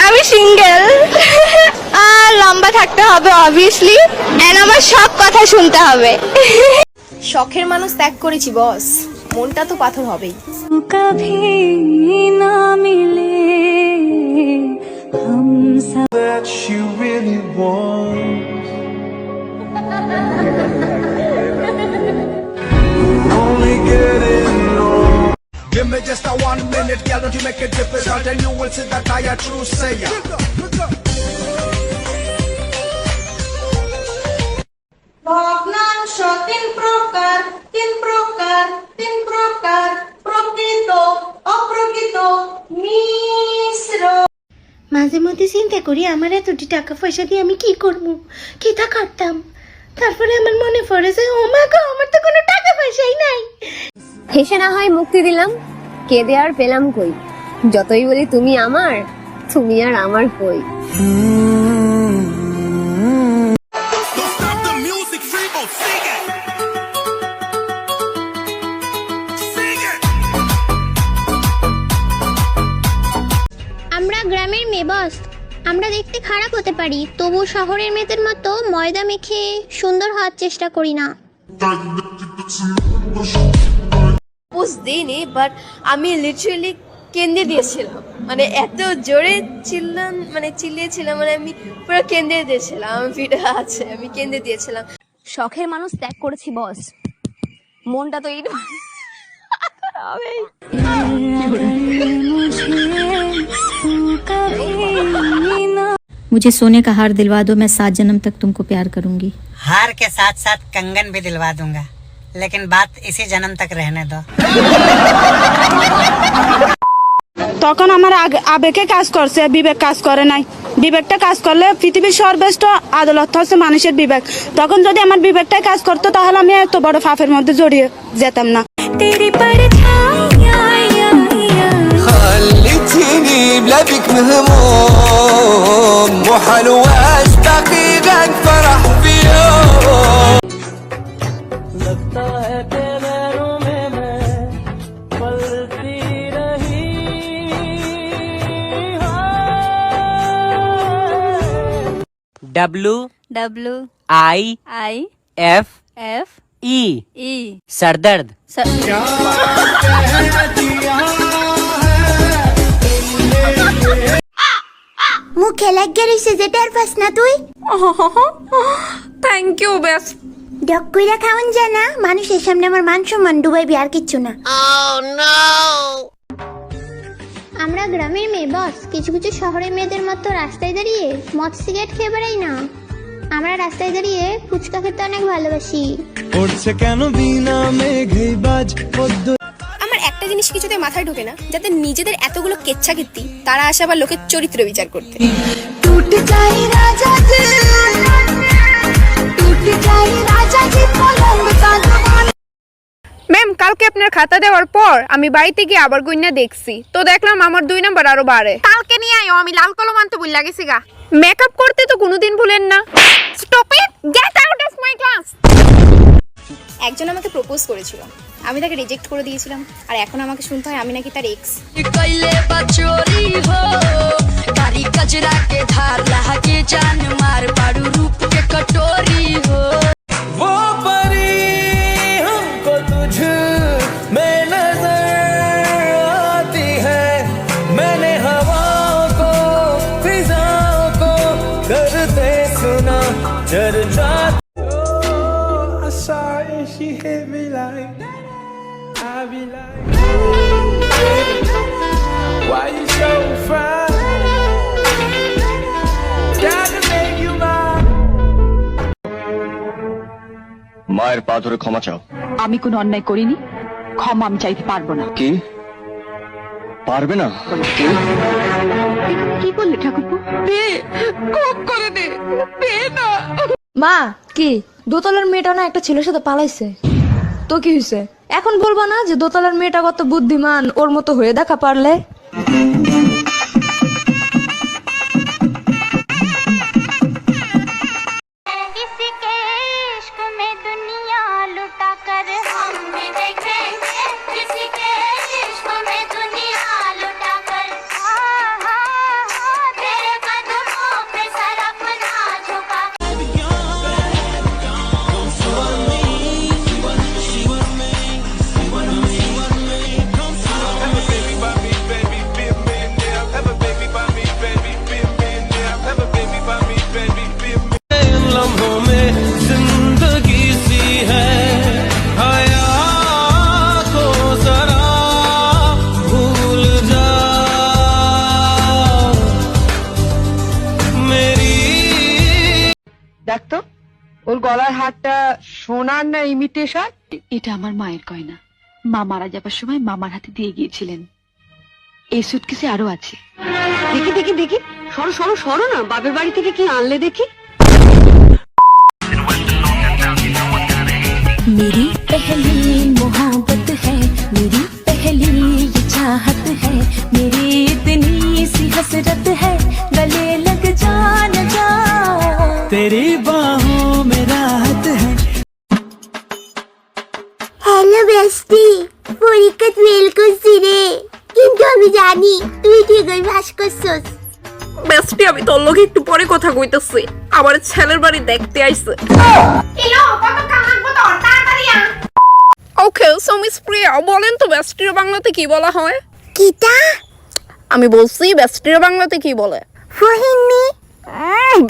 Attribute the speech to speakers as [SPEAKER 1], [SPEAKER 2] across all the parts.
[SPEAKER 1] আমি সিঙ্গেল। লম্বা থাকতে হবে অবভিয়াসলি, এন্ড আমার সব কথা শুনতে হবে।
[SPEAKER 2] শখের মানুষ ত্যাগ করেছি বস, মনটা তো পাথর হবেই।
[SPEAKER 3] कभी ना मिले हम सब
[SPEAKER 4] that she really wants. Only getting on. Give me just a 1 minute, girl, don't you make a difference, and you will see that I a true sayer.
[SPEAKER 5] ভগ্নাংশ তিন প্রকার, তিন প্রকার, তিন প্রকার, প্রকৃত অপ্রকৃত মিশ্র।
[SPEAKER 6] মাঝে মধ্যে চিন্তা করি আমার এতটি টাকা পয়সা দিয়ে আমি কি করবো, কি তা করতাম। তারপরে আমার মনে পড়ে যে ও মা গো, আমার তো কোনো টাকা পয়সাই নাই।
[SPEAKER 7] হেসে না হয় মুক্তি দিলাম, কেঁদে আর পেলাম কই। যতই বলি তুমি আমার, তুমি আর আমার কই।
[SPEAKER 8] আমরা গ্রামের মেয়ে বস, আমরা দেখতে খারাপ হতে পারি, তবু শহরের মেয়েদের মতো ময়দা মেখে সুন্দর হওয়ার চেষ্টা করি না।
[SPEAKER 2] পোজ দিইনি, বাট আমি লিটারালি কেঁদে দিয়েছিলাম, মানে এত জোরে চিল্লিয়েছিলাম, মানে আমি পুরো কেঁদে দিয়েছিলাম। আমার ভিডিও আছে, আমি কেঁদে দিয়েছিলাম।
[SPEAKER 7] শখের মানুষ ত্যাগ করেছি বস, মনটা তো এই
[SPEAKER 3] मुझे सोने का हार दिलवा दो, मैं 7 जन्म तक तुमको प्यार करूंगी।
[SPEAKER 9] हार के साथ साथ कंगन भी दिलवा दूंगा, लेकिन बात इसी जन्म तक रहने दो।
[SPEAKER 5] তখন আমার আবেগে কাজ করছে, বিবেক কাজ করে নাই। বিবেকটা কাজ করলে পৃথিবীর সর্বশ্রেষ্ঠ আদালত হচ্ছে মানুষের বিবেক। তখন যদি আমার বিবেকটাই কাজ করতো তাহলে আমি এত বড় পাপের মধ্যে জড়িয়ে যেতাম না।
[SPEAKER 4] خليتيني بلا بك مهموم وحلواش دقيقة فرح في يوم. लगता है कि नैनों में मैं पलती रही
[SPEAKER 10] WIFE सरदर्द।
[SPEAKER 6] মুখে লাগিয়ে রইছে যে টের পাস না তুই?
[SPEAKER 2] Thank you best.
[SPEAKER 6] ডক কইরা খাওন যায় না, মানুষের সামনে আমার মান সম্মান ডুবাইবি, আর কিচ্ছু না।
[SPEAKER 8] আমরা গ্রামের মেয়ে বস, কিছু কিছু শহরের মেয়েদের মতো রাস্তায় দাঁড়িয়ে মদ সিগারেট খেয়ে বেড়াই না। আমরা রাস্তায় দাঁড়িয়ে ফুচকা খেতে অনেক ভালোবাসি।
[SPEAKER 2] আমার একটা জিনিস কিছুতে মাথায় ঢোকে না, যাতে নিজেদের এতগুলো কেচ্ছা কীর্তি তারা আসে আবার লোকের চরিত্র বিচার করতে। ম্যাম, কালকে আপনার খাতা দেওয়ার পর আমি বাড়িতে গিয়ে আবার গুইনা দেখছি, তো দেখলাম আমার 2 নাম্বার আরো বাড়ে। কালকে নিয়ে আয়ো, আমি লাল কলম আনতে ভুল লাগেছি গা। মেকআপ করতে তো কোনোদিন ভুলেন না। Stop it, get out of my class. একজন আমাকে প্রপোজ করেছিল, আমি তাকে রিজেক্ট করে দিয়েছিলাম, আর এখন আমাকে শুনতে হয় আমি নাকি তার এক্স।
[SPEAKER 3] কইলে বাচোরি হো কারি কজরা কে ধার লাগে জান মার পাড়ু রূপ কে কটোরি হো।
[SPEAKER 4] वो परी हमको तुझ में नजर आती है, मैंने हवाओं को फिजाओं को करते सुना चर्चा। I saw it, she hit me like I be like, why you so fine? Gotta make you mine. মায়ের পা ধরে ক্ষমা চাও।
[SPEAKER 3] আমি কোনো অন্যায় করিনি, ক্ষমা আমি চাইতে পারবো না।
[SPEAKER 4] কি পারবে না?
[SPEAKER 3] কি বললে ঠাকুরপো? খুব করে দে, না।
[SPEAKER 1] মা, কি দোতলার মেয়েটা না একটা ছেলের সাথে পালাইছে, তো কি হয়েছে? এখন বলবো না যে দোতলার মেয়েটা কত বুদ্ধিমান, ওর মতো হয়ে দেখা পারলে।
[SPEAKER 10] দেখ তো ওর গলার হারটা সোনার না ইমিটেশন?
[SPEAKER 5] এটা আমার মায়ের গয়না, মা মারা যাবার সময় মামার হাতে দিয়ে গিয়েছিলেন। এই সুটকেসে আরো আছে।
[SPEAKER 10] দেখি দেখি দেখি, সরো সরো সরো না, বাপের বাড়ি থেকে কি আনলে দেখি।
[SPEAKER 3] मेरी पहली मोहब्बत है, मेरी पहली ये चाहत है, मेरी इतनी सी हसरत है, गले लग जा न जा, तेरी बाहों में राहत है।
[SPEAKER 8] হ্যালো বেস্টি, পরীক্ষা ফেল করছি রে, কিন্তু আমি জানি তুই ঠিকই পাস করছস।
[SPEAKER 2] বেস্টি আমি তোর লগে একটু পরে কথা কইতেছি, আমার ছেলের বাড়ি দেখতে আইছে। ওকে সো মিস প্রিয়া, বলেন তো বেস্টির বাংলাতে কি বলা হয়?
[SPEAKER 8] কিতা?
[SPEAKER 2] আমি বলছি বেস্টির বাংলাতে কি বলে?
[SPEAKER 8] ফহিমি।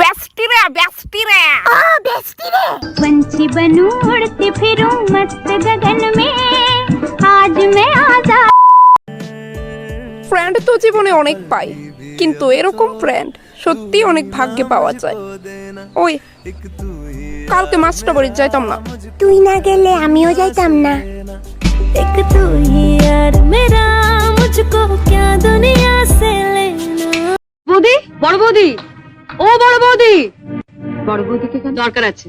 [SPEAKER 2] বেস্টিরে বেস্টিরে
[SPEAKER 8] ও বেস্টি রে।
[SPEAKER 7] पंछी बनूं उड़ती फिरूं मस्त गगन में आज मैं आजाद।
[SPEAKER 2] ফ্রেন্ড তো জীবনে অনেক পাই, কিন্তু এরকম ফ্রেন্ড সত্যি অনেক ভাগ্যে পাওয়া যায়। ওই কালকে মাস্টার বাড়ি যাইতাম না?
[SPEAKER 8] তুই না গেলে আমিও যাইতাম না।
[SPEAKER 3] एक तू ही यार मेरा, मुझको क्या दुनिया से लेना।
[SPEAKER 10] বৌদি, বড় বৌদি, ও বড় বৌদি। বড় বৌদিকে কেন দরকার আছে?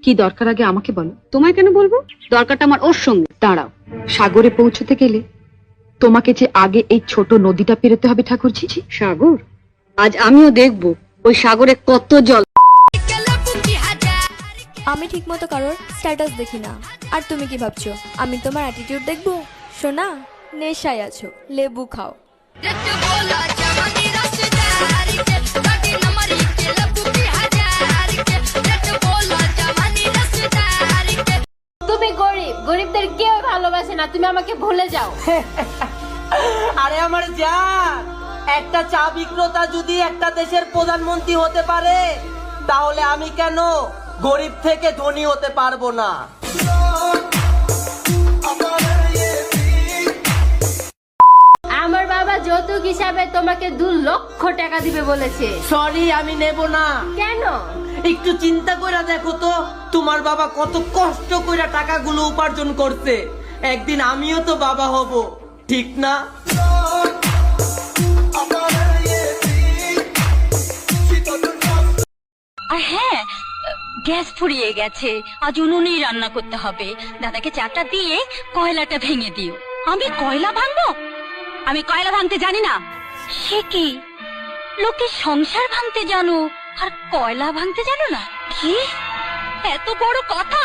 [SPEAKER 10] কি দরকার আগে আমাকে বলো। তোমায় কেন বলবো? দরকারটা আমার ওর সঙ্গে। দাঁড়াও, সাগরে পৌঁছতে গেলে তোমাকে যে আগে এই ছোট নদীটা পেরোতে হবে ঠাকুরজি। সাগর? আজ আমিও দেখবো ওই সাগরে কত জল।
[SPEAKER 1] আমি ঠিকমতো কারোর স্ট্যাটাস দেখি না, আর তুমি কি ভাবছো আমি তোমার অ্যাটিটিউড দেখবো? শোনা, নেশায় আছো, লেবু খাও।
[SPEAKER 7] তুমি গরিব, গরিবদের কেউ ভালোবাসে না, তুমি আমাকে ভুলে যাও।
[SPEAKER 11] আরে আমার জান, একটা চা বিক্রেতা যদি একটা দেশের প্রধানমন্ত্রী হতে পারে, তাহলে আমি কেন গরিব থেকে ধনী হতে পারবো না?
[SPEAKER 7] আমার বাবা যৌতুক হিসাবে তোমাকে 2 লক্ষ টাকা দিবে বলেছে।
[SPEAKER 11] সরি, আমি নেব না।
[SPEAKER 7] কেন?
[SPEAKER 11] একটু চিন্তা করে দেখো তো, তোমার বাবা কত কষ্ট করে টাকাগুলো উপার্জন করছে। একদিন আমিও তো বাবা হব, ঠিক না?
[SPEAKER 3] আর হ্যাঁ, গ্যাস ফুরিয়ে গেছে, আজ উনুনেই রান্না করতে হবে। দাদাকে চাটা দিয়ে কয়লাটা ভেঙে দিও। আমি কয়লা ভাঙবো? আমি কয়লা ভাঙতে জানি না। সে কি, লোকে সংসার ভাঙতে জানো আর কয়লা ভাঙতে জানো না? কি এত বড় কথা!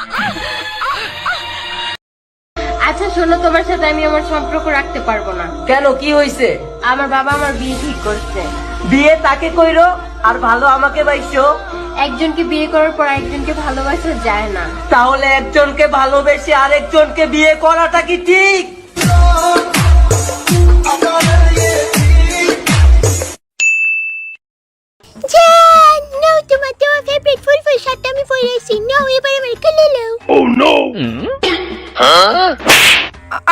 [SPEAKER 7] আচ্ছা শোনো, তোমার সাথে আমি আমার সম্পর্ক রাখতে পারবো না।
[SPEAKER 11] কেন, কি হয়েছে?
[SPEAKER 7] আমার বাবা আমার বিয়ে ঠিক করছে।
[SPEAKER 11] বিয়ে তাকে কইরো আর ভালো আমাকে বাইসো।
[SPEAKER 7] একজনকে বিয়ে করার পর একজনকে ভালোবাসা যায় না।
[SPEAKER 11] তাহলে একজনকে ভালোবেসে আরেকজনকে বিয়ে করাটা কি ঠিক?
[SPEAKER 8] জান, নাও তোমার তো ফেভারিট ফুল শার্টটা আমি পরেছি। নাও এবার আমার খুলে নাও।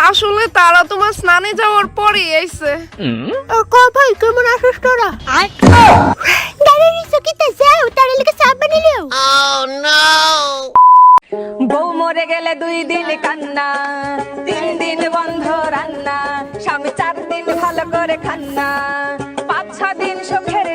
[SPEAKER 2] আসলে তারা তোমার স্নানে যাওয়ার পরে আইছে।
[SPEAKER 8] ভাই কেমন আছিস তোরা? দাঁড়িয়ে সকিতে যাও, তার লাগে সাপ বানিয়ে নাও।
[SPEAKER 3] বউ মরে গেলে 2 দিন কান্না, 3 দিন বন্ধ রান্না, স্বামী 4 দিন ভালো করে খান্না, 5-6 দিন সুখের